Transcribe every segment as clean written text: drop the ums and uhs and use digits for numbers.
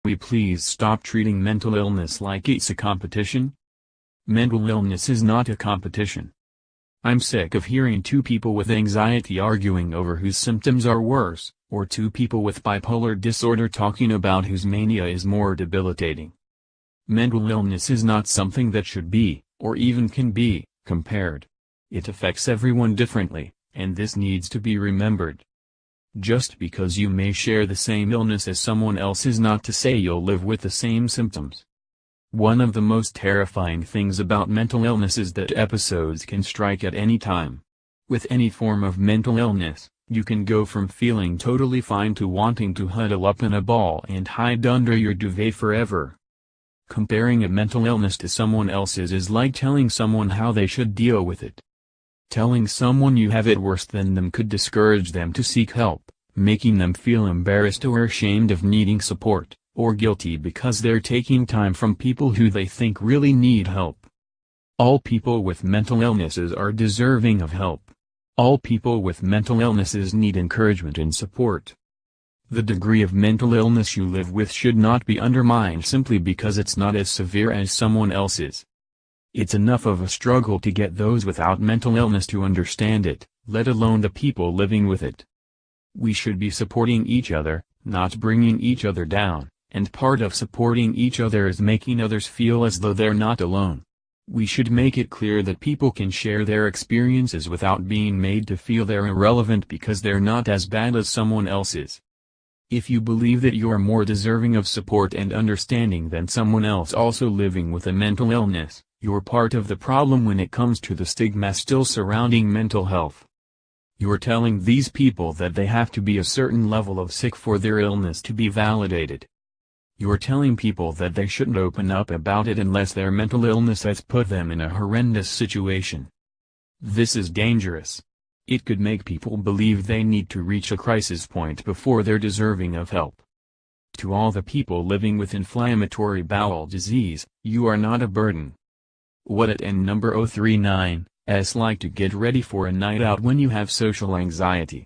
we please stop treating mental illness like it's a competition? Mental illness is not a competition. I'm sick of hearing two people with anxiety arguing over whose symptoms are worse, or two people with bipolar disorder talking about whose mania is more debilitating. Mental illness is not something that should be, or even can be, compared. It affects everyone differently, and this needs to be remembered. Just because you may share the same illness as someone else is not to say you'll live with the same symptoms. One of the most terrifying things about mental illness is that episodes can strike at any time. With any form of mental illness, you can go from feeling totally fine to wanting to huddle up in a ball and hide under your duvet forever. Comparing a mental illness to someone else's is like telling someone how they should deal with it. Telling someone you have it worse than them could discourage them to seek help, making them feel embarrassed or ashamed of needing support, or guilty because they're taking time from people who they think really need help. All people with mental illnesses are deserving of help. All people with mental illnesses need encouragement and support. The degree of mental illness you live with should not be undermined simply because it's not as severe as someone else's. It's enough of a struggle to get those without mental illness to understand it, let alone the people living with it. We should be supporting each other, not bringing each other down, and part of supporting each other is making others feel as though they're not alone. We should make it clear that people can share their experiences without being made to feel they're irrelevant because they're not as bad as someone else's. If you believe that you're more deserving of support and understanding than someone else also living with a mental illness, you're part of the problem when it comes to the stigma still surrounding mental health. You're telling these people that they have to be a certain level of sick for their illness to be validated. You're telling people that they shouldn't open up about it unless their mental illness has put them in a horrendous situation. This is dangerous. It could make people believe they need to reach a crisis point before they're deserving of help. To all the people living with inflammatory bowel disease, you are not a burden. What at N number 039's like to get ready for a night out when you have social anxiety.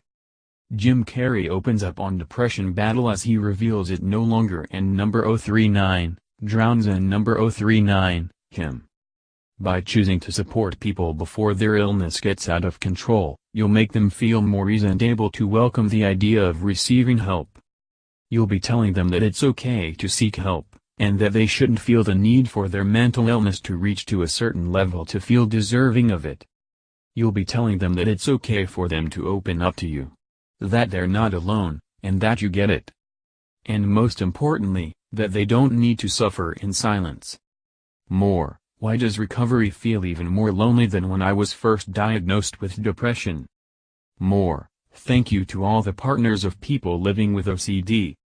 Jim Carrey opens up on depression battle as he reveals it no longer N number 039, drowns N number 039, him. By choosing to support people before their illness gets out of control, you'll make them feel more easy and able to welcome the idea of receiving help. You'll be telling them that it's okay to seek help, and that they shouldn't feel the need for their mental illness to reach to a certain level to feel deserving of it. You'll be telling them that it's okay for them to open up to you. That they're not alone, and that you get it. And most importantly, that they don't need to suffer in silence. More. Why does recovery feel even more lonely than when I was first diagnosed with depression? More. Thank you to all the partners of people living with OCD.